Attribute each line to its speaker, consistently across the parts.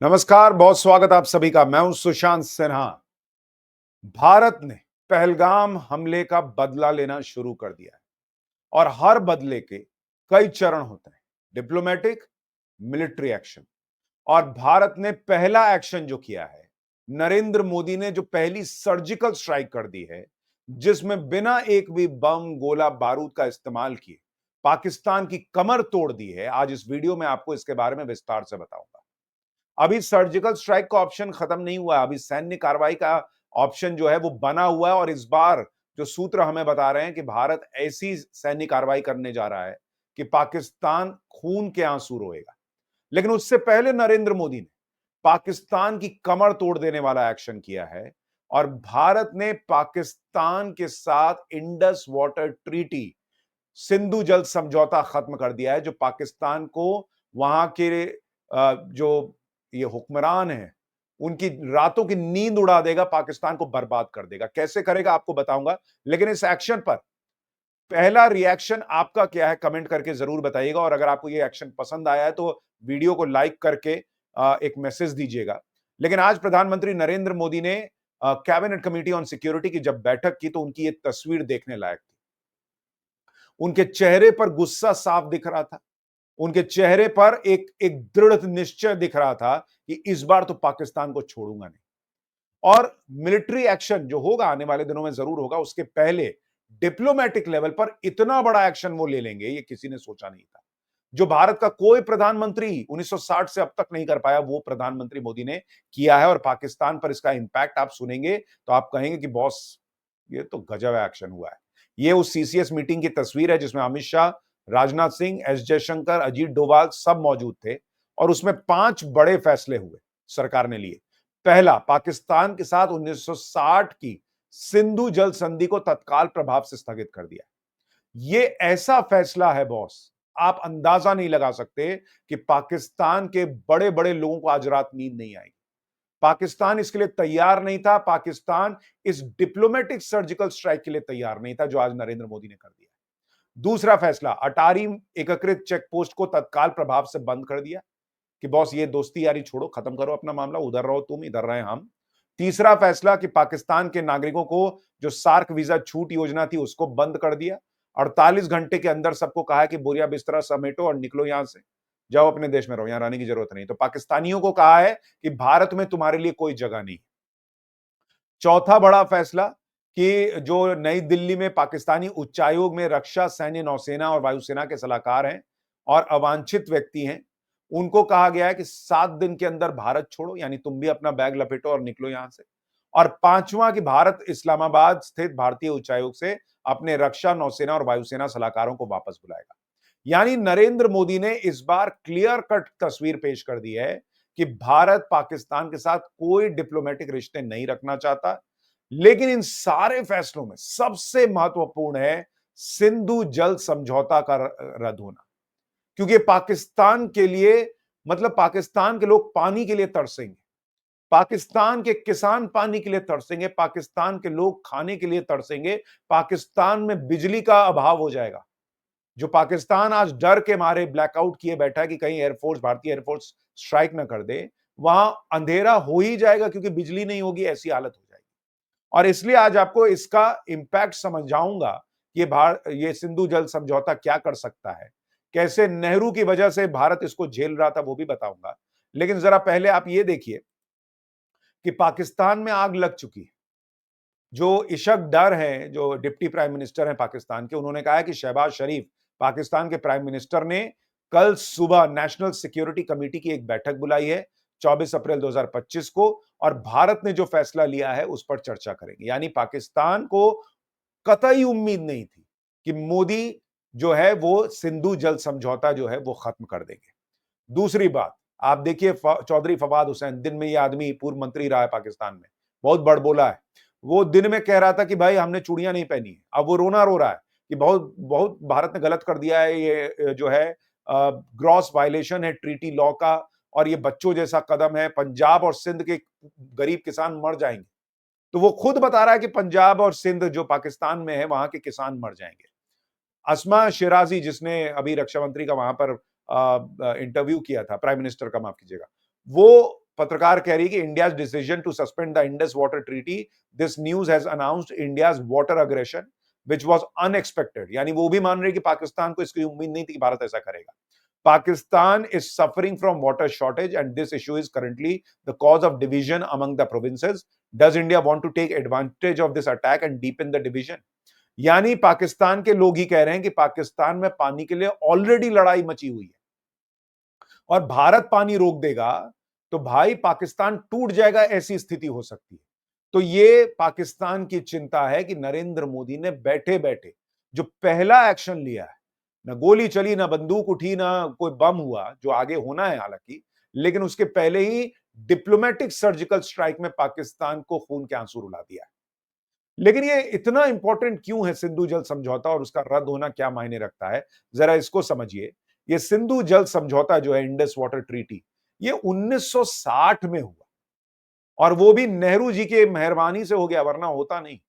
Speaker 1: नमस्कार, बहुत स्वागत आप सभी का। मैं हूं सुशांत सिन्हा। भारत ने पहलगाम हमले का बदला लेना शुरू कर दिया है और हर बदले के कई चरण होते हैं। Diplomatic, military action. और भारत ने पहला एक्शन जो किया है, नरेंद्र मोदी ने जो पहली सर्जिकल स्ट्राइक कर दी है, जिसमें बिना एक भी बम, गोला, बारूद का इस्तेमाल किए पाकिस्तान की कमर तोड़ दी है। आज इस वीडियो में आपको इसके बारे में विस्तार से बताऊंगा। अभी सर्जिकल स्ट्राइक का ऑप्शन खत्म नहीं हुआ है, अभी सैन्य कार्रवाई का ऑप्शन जो है वो बना हुआ है। और इस बार जो सूत्र हमें बता रहे हैं कि भारत ऐसी सैन्य कार्रवाई करने जा रहा है कि पाकिस्तान खून के आंसू रोएगा। लेकिन उससे पहले नरेंद्र मोदी ने पाकिस्तान की कमर तोड़ देने वाला एक्शन किया है और भारत ने पाकिस्तान के साथ इंडस वाटर ट्रीटी, सिंधु जल समझौता खत्म कर दिया है, जो पाकिस्तान को वहां के जो ये हुक्मरान हैं उनकी रातों की नींद उड़ा देगा, पाकिस्तान को बर्बाद कर देगा। कैसे करेगा आपको बताऊंगा, लेकिन इस एक्शन पर पहला रिएक्शन आपका क्या है कमेंट करके जरूर बताइएगा। और अगर आपको ये एक्शन पसंद आया है तो वीडियो को लाइक करके एक मैसेज दीजिएगा। लेकिन आज प्रधानमंत्री नरेंद्र मोदी ने कैबिनेट कमेटी ऑन सिक्योरिटी की जब बैठक की तो उनकी ये तस्वीर देखने लायक थी। उनके चेहरे पर गुस्सा साफ दिख रहा था, उनके चेहरे पर एक एक दृढ़ निश्चय दिख रहा था कि इस बार तो पाकिस्तान को छोड़ूंगा नहीं। और मिलिट्री एक्शन जो होगा आने वाले दिनों में जरूर होगा, उसके पहले डिप्लोमेटिक लेवल पर इतना बड़ा एक्शन वो ले लेंगे, ये किसी ने सोचा नहीं था। जो भारत का कोई प्रधानमंत्री 1960 से अब तक नहीं कर पाया, वो प्रधानमंत्री मोदी ने किया है। और पाकिस्तान पर इसका इंपैक्ट आप सुनेंगे तो आप कहेंगे कि बॉस ये तो गजब एक्शन हुआ है। ये उस सीसीएस मीटिंग की तस्वीर है जिसमें अमित शाह, राजनाथ सिंह, एस जयशंकर, अजीत डोभाल सब मौजूद थे। और उसमें 5 बड़े फैसले हुए, सरकार ने लिए। पहला, पाकिस्तान के साथ 1960 की सिंधु जल संधि को तत्काल प्रभाव से स्थगित कर दिया। ये ऐसा फैसला है बॉस, आप अंदाजा नहीं लगा सकते कि पाकिस्तान के बड़े बड़े लोगों को आज रात नींद नहीं आएगी। पाकिस्तान इसके लिए तैयार नहीं था, पाकिस्तान इस डिप्लोमेटिक सर्जिकल स्ट्राइक के लिए तैयार नहीं था जो आज नरेंद्र मोदी ने कर दिया। दूसरा फैसला, अटारी एकीकृत चेक पोस्ट को तत्काल प्रभाव से बंद कर दिया कि बॉस ये दोस्ती यारी छोड़ो, खत्म करो अपना मामला, उधर रहो तुम, इधर रहे हम। तीसरा फैसला कि पाकिस्तान के नागरिकों को जो सार्क वीजा छूट योजना थी उसको बंद कर दिया। 48 घंटे के अंदर सबको कहा कि बोरिया बिस्तरा समेटो और निकलो यहां से, जाओ अपने देश में रहो, यहां रहने की जरूरत नहीं। तो पाकिस्तानियों को कहा है कि भारत में तुम्हारे लिए कोई जगह नहीं। चौथा बड़ा फैसला कि जो नई दिल्ली में पाकिस्तानी उच्चायोग में रक्षा, सैन्य, नौसेना और वायुसेना के सलाहकार हैं और अवांछित व्यक्ति हैं, उनको कहा गया है कि 7 दिन के अंदर भारत छोड़ो, यानी तुम भी अपना बैग लपेटो और निकलो यहां से। और पांचवां कि भारत इस्लामाबाद स्थित भारतीय उच्चायोग से अपने रक्षा, नौसेना और वायुसेना सलाहकारों को वापस बुलाएगा। यानी नरेंद्र मोदी ने इस बार क्लियर कट तस्वीर पेश कर दी है कि भारत पाकिस्तान के साथ कोई डिप्लोमेटिक रिश्ते नहीं रखना चाहता। लेकिन इन सारे फैसलों में सबसे महत्वपूर्ण है सिंधु जल समझौता का रद्द होना। क्योंकि पाकिस्तान के लिए, मतलब पाकिस्तान के लोग पानी के लिए तरसेंगे, पाकिस्तान के किसान पानी के लिए तरसेंगे, पाकिस्तान के लोग खाने के लिए तरसेंगे, पाकिस्तान में बिजली का अभाव हो जाएगा। जो पाकिस्तान आज डर के मारे ब्लैकआउट किए बैठा है कि कहीं एयरफोर्स, भारतीय एयरफोर्स स्ट्राइक ना कर दे, वहां अंधेरा हो ही जाएगा क्योंकि बिजली नहीं होगी, ऐसी हालत हो जाएगी। और इसलिए आज आपको इसका इंपैक्ट समझाऊंगा कि ये सिंधु जल समझौता क्या कर सकता है, कैसे नेहरू की वजह से भारत इसको झेल रहा था वो भी बताऊंगा। लेकिन जरा पहले आप ये देखिए कि पाकिस्तान में आग लग चुकी है। जो इशक डर है, जो डिप्टी प्राइम मिनिस्टर हैं पाकिस्तान के, उन्होंने कहा है कि शहबाज शरीफ, पाकिस्तान के प्राइम मिनिस्टर ने कल सुबह नेशनल सिक्योरिटी कमेटी की एक बैठक बुलाई है 24 अप्रैल 2025 को, और भारत ने जो फैसला लिया है उस पर चर्चा करेंगे। यानी पाकिस्तान को कतई उम्मीद नहीं थी कि मोदी जो है वो सिंधु जल समझौता जो है वो खत्म कर देंगे। दूसरी बात, आप देखिए चौधरी फवाद हुसैन, दिन में ये आदमी पूर्व मंत्री रहा है पाकिस्तान में, बहुत बड़बोला है। वो दिन में कह रहा था कि भाई हमने चूड़ियां नहीं पहनी है, अब वो रोना रो रहा है कि बहुत बहुत भारत ने गलत कर दिया है, ये जो है ग्रॉस वायलेशन है ट्रीटी लॉ का, और ये बच्चों जैसा कदम है, पंजाब और सिंध के गरीब किसान मर जाएंगे। तो वो खुद बता रहा है कि पंजाब और सिंध जो पाकिस्तान में है वहां के किसान मर जाएंगे। अस्मा शिराजी, जिसने अभी रक्षा मंत्री का वहां पर इंटरव्यू किया था, प्राइम मिनिस्टर का, माफ कीजिएगा, वो पत्रकार कह रही है कि India decision to suspend the Indus water treaty, this news has announced India's water aggression which was unexpected. यानी वो भी मान रही है कि पाकिस्तान को इसकी उम्मीद नहीं थी कि भारत ऐसा करेगा। Pakistan is suffering from water shortage and this issue is currently the cause of division among the provinces. Does India want to take advantage of this attack and deepen the division? यानी पाकिस्तान के लोग ही कह रहे हैं कि पाकिस्तान में पानी के लिए ऑलरेडी लड़ाई मची हुई है और भारत पानी रोक देगा तो भाई पाकिस्तान टूट जाएगा, ऐसी स्थिति हो सकती है। तो ये पाकिस्तान की चिंता है कि नरेंद्र मोदी ने बैठे बैठे जो पहला एक्शन लिया है, ना गोली चली, ना बंदूक उठी, ना कोई बम हुआ, जो आगे होना है हालांकि, लेकिन उसके पहले ही डिप्लोमेटिक सर्जिकल स्ट्राइक में पाकिस्तान को खून के आंसू रुला दिया है। लेकिन ये इतना इंपॉर्टेंट क्यों है सिंधु जल समझौता और उसका रद्द होना क्या मायने रखता है, जरा इसको समझिए। ये सिंधु जल समझौता जो है, इंडस वाटर ट्रीटी, ये 1960 में हुआ और वो भी नेहरू जी के मेहरबानी से हो गया, वरना होता नहीं।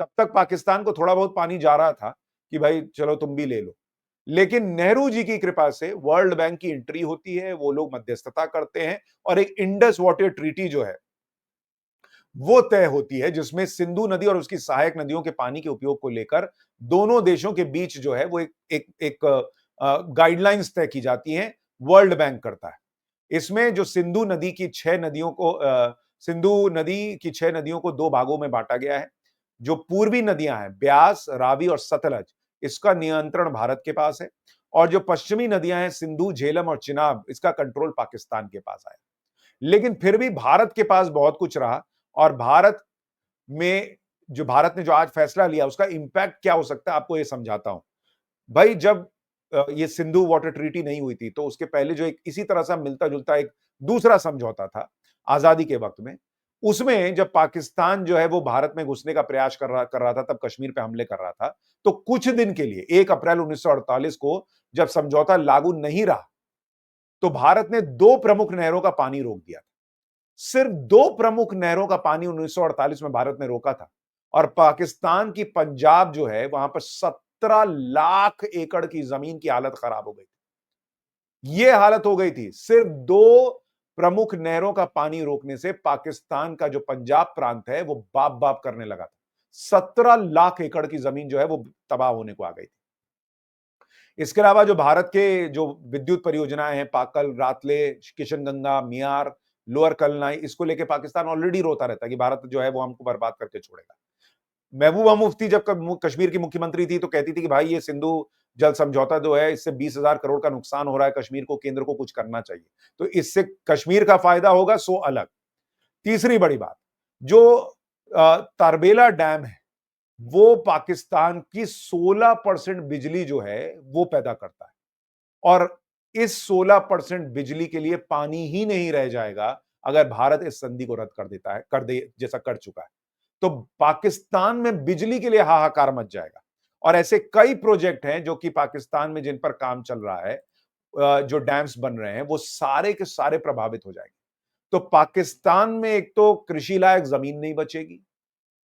Speaker 1: तब तक पाकिस्तान को थोड़ा बहुत पानी जा रहा था कि भाई चलो तुम भी ले लो, लेकिन नेहरू जी की कृपा से वर्ल्ड बैंक की एंट्री होती है, वो लोग मध्यस्थता करते हैं और एक इंडस वाटर ट्रीटी जो है वो तय होती है, जिसमें सिंधु नदी और उसकी सहायक नदियों के पानी के उपयोग को लेकर दोनों देशों के बीच जो है वो एक गाइडलाइंस तय की जाती हैं, वर्ल्ड बैंक करता है। इसमें जो सिंधु नदी की 6 नदियों को दो भागों में बांटा गया है। जो पूर्वी नदियां हैं, ब्यास, रावी और सतलज, इसका नियंत्रण भारत के पास है और जो पश्चिमी नदियां हैं, सिंधु, झेलम और चिनाब, इसका कंट्रोल पाकिस्तान के पास आया। लेकिन फिर भी भारत के पास बहुत कुछ रहा और भारत ने जो आज फैसला लिया उसका इंपैक्ट क्या हो सकता है, आपको ये समझाता हूं। भाई जब ये सिंधु वाटर ट्रीटी नहीं हुई थी तो उसके पहले जो एक इसी तरह से मिलता जुलता एक दूसरा समझौता था आजादी के वक्त में, उसमें जब पाकिस्तान जो है वो भारत में घुसने का प्रयास कर रहा था, तब कश्मीर पे हमले कर रहा था, तो कुछ दिन के लिए 1 अप्रैल 1948 को जब समझौता लागू नहीं रहा तो भारत ने 2 प्रमुख नहरों का पानी रोक दिया। सिर्फ 2 प्रमुख नहरों का पानी 1948 में भारत ने रोका था और पाकिस्तान की पंजाब जो है वहां पर 17 लाख एकड़ की जमीन की हालत खराब हो गई थी। ये हालत हो गई थी सिर्फ 2 प्रमुख नहरों का पानी रोकने से। पाकिस्तान का जो पंजाब प्रांत है वो बाप बाप करने लगा था। 17 लाख एकड़ की जमीन जो है वो तबाह होने को आ गई थी। इसके अलावा जो भारत के जो विद्युत परियोजनाएं हैं, पाकल, रातले, किशनगंगा, मियार, लोअर कलनाई, इसको लेके पाकिस्तान ऑलरेडी रोता रहता है कि भारत जो है वो हमको बर्बाद करके छोड़ेगा। महबूबा मुफ्ती जब कश्मीर की मुख्यमंत्री थी तो कहती थी कि भाई ये सिंधु जल समझौता जो है इससे 20,000 करोड़ का नुकसान हो रहा है कश्मीर को, केंद्र को कुछ करना चाहिए, तो इससे कश्मीर का फायदा होगा, सो अलग। तीसरी बड़ी बात, जो तारबेला डैम है वो पाकिस्तान की 16% बिजली जो है वो पैदा करता है और इस 16% बिजली के लिए पानी ही नहीं रह जाएगा अगर भारत इस संधि को रद्द कर देता है, कर दे जैसा कर चुका है, तो पाकिस्तान में बिजली के लिए हाहाकार मच जाएगा। और ऐसे कई प्रोजेक्ट हैं जो कि पाकिस्तान में जिन पर काम चल रहा है, जो डैम्स बन रहे हैं, वो सारे के सारे प्रभावित हो जाएंगे। तो पाकिस्तान में एक तो कृषि लायक जमीन नहीं बचेगी,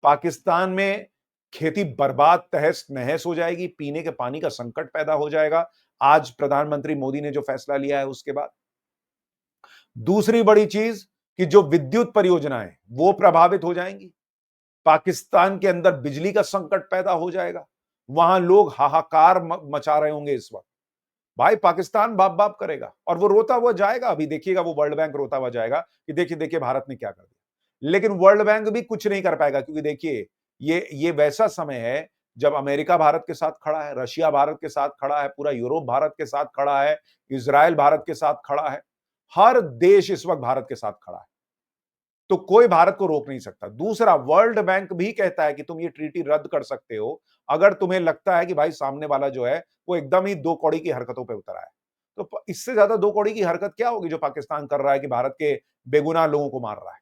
Speaker 1: पाकिस्तान में खेती बर्बाद तहस नहस हो जाएगी, पीने के पानी का संकट पैदा हो जाएगा आज प्रधानमंत्री मोदी ने जो फैसला लिया है उसके बाद। दूसरी बड़ी चीज कि जो विद्युत परियोजनाएं वो प्रभावित हो जाएंगी, पाकिस्तान के अंदर बिजली का संकट पैदा हो जाएगा, वहां लोग हाहाकार मचा रहे होंगे इस वक्त। भाई पाकिस्तान बाप बाप करेगा और वो रोता हुआ जाएगा। अभी देखिएगा वो वर्ल्ड बैंक रोता हुआ जाएगा कि देखिए देखिए भारत ने क्या कर दिया। लेकिन वर्ल्ड बैंक भी कुछ नहीं कर पाएगा क्योंकि देखिए ये वैसा समय है जब अमेरिका भारत के साथ खड़ा है, रशिया भारत के साथ खड़ा है, पूरा यूरोप भारत के साथ खड़ा है, इजराइल भारत के साथ खड़ा है, हर देश इस वक्त भारत के साथ खड़ा है, तो कोई भारत को रोक नहीं सकता। दूसरा, वर्ल्ड बैंक भी कहता है कि तुम ये ट्रीटी रद्द कर सकते हो अगर तुम्हें लगता है कि भाई सामने वाला जो है वो एकदम ही दो कौड़ी की हरकतों पे उतर आया है। तो इससे ज्यादा दो कौड़ी की हरकत क्या होगी जो पाकिस्तान कर रहा है कि भारत के बेगुनाह लोगों को मार रहा है।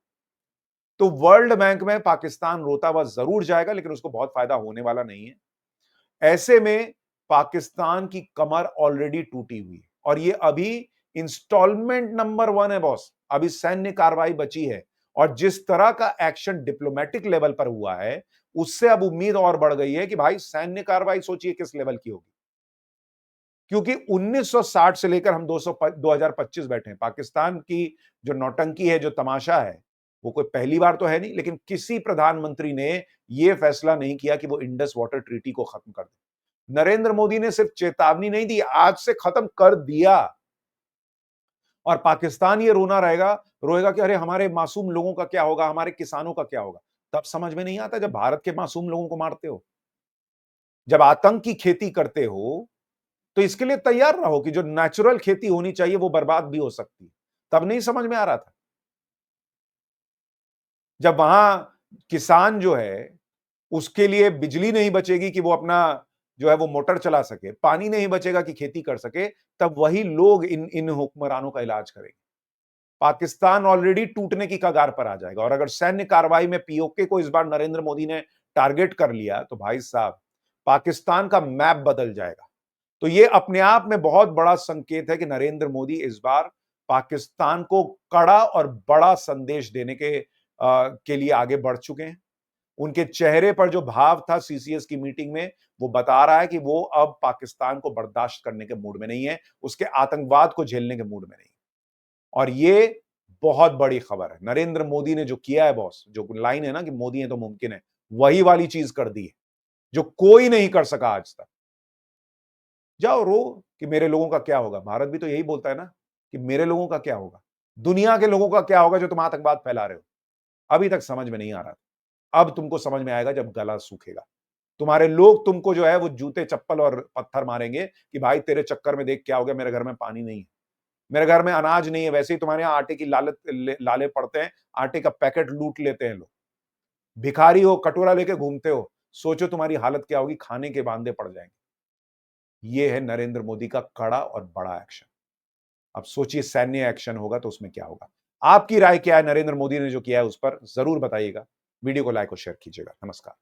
Speaker 1: तो वर्ल्ड बैंक में पाकिस्तान रोता हुआ जरूर जाएगा, लेकिन उसको बहुत फायदा होने वाला नहीं है। ऐसे में पाकिस्तान की कमर ऑलरेडी टूटी हुई है और ये अभी इंस्टॉलमेंट नंबर 1 है बॉस। अभी सैन्य कार्रवाई बची है और जिस तरह का एक्शन डिप्लोमेटिक लेवल पर हुआ है उससे अब उम्मीद और बढ़ गई है कि भाई सैन्य कार्रवाई सोचिए किस लेवल की होगी। क्योंकि 1960 से लेकर हम 2025 बैठे हैं। पाकिस्तान की जो नौटंकी है, जो तमाशा है, वो कोई पहली बार तो है नहीं, लेकिन किसी प्रधानमंत्री ने यह फैसला नहीं किया कि वो इंडस वाटर ट्रीटी को खत्म कर दे। नरेंद्र मोदी ने सिर्फ चेतावनी नहीं दी, आज से खत्म कर दिया। और पाकिस्तान ये रोएगा कि अरे हमारे मासूम लोगों का क्या होगा, हमारे किसानों का क्या होगा। तब समझ में नहीं आता जब भारत के मासूम लोगों को मारते हो, जब आतंक की खेती करते हो, तो इसके लिए तैयार रहो कि जो नेचुरल खेती होनी चाहिए वो बर्बाद भी हो सकती है। तब नहीं समझ में आ रहा था। जब वहां किसान जो है, उसके लिए बिजली नहीं बचेगी कि वो अपना जो है वो मोटर चला सके, पानी नहीं बचेगा कि खेती कर सके, तब वही लोग इन इन हुक्मरानों का इलाज करेंगे। पाकिस्तान ऑलरेडी टूटने की कगार पर आ जाएगा। और अगर सैन्य कार्रवाई में पीओके को इस बार नरेंद्र मोदी ने टारगेट कर लिया, तो भाई साहब, पाकिस्तान का मैप बदल जाएगा। तो ये अपने आप में बहुत बड़ा संकेत है कि नरेंद्र मोदी इस बार पाकिस्तान को कड़ा और बड़ा संदेश देने के लिए आगे बढ़ चुके हैं। उनके चेहरे पर जो भाव था सीसीएस की मीटिंग में, वो बता रहा है कि वो अब पाकिस्तान को बर्दाश्त करने के मूड में नहीं है, उसके आतंकवाद को झेलने के मूड में नहीं है। और ये बहुत बड़ी खबर है। नरेंद्र मोदी ने जो किया है बॉस, जो लाइन है ना कि मोदी है तो मुमकिन है, वही वाली चीज कर दी है, जो कोई नहीं कर सका आज तक। जाओ रो कि मेरे लोगों का क्या होगा। भारत भी तो यही बोलता है ना कि मेरे लोगों का क्या होगा, दुनिया के लोगों का क्या होगा जो तुम आतंकवाद फैला रहे हो। अभी तक समझ में नहीं आ रहा था। अब तुमको समझ में आएगा जब गला सूखेगा। तुम्हारे लोग तुमको जो है वो जूते चप्पल और पत्थर मारेंगे कि भाई तेरे चक्कर में देख क्या हो गया, मेरे घर में पानी नहीं है, मेरे घर में अनाज नहीं है। वैसे ही तुम्हारे यहाँ आटे की लाले पड़ते हैं, आटे का पैकेट लूट लेते हैं लोग। भिखारी हो, कटोरा लेके घूमते हो, सोचो तुम्हारी हालत क्या होगी, खाने के बांधे पड़ जाएंगे। ये है नरेंद्र मोदी का कड़ा और बड़ा एक्शन। अब सोचिए सैन्य एक्शन होगा तो उसमें क्या होगा। आपकी राय क्या है नरेंद्र मोदी ने जो किया है उस पर जरूर बताइएगा। वीडियो को लाइक और शेयर कीजिएगा। नमस्कार।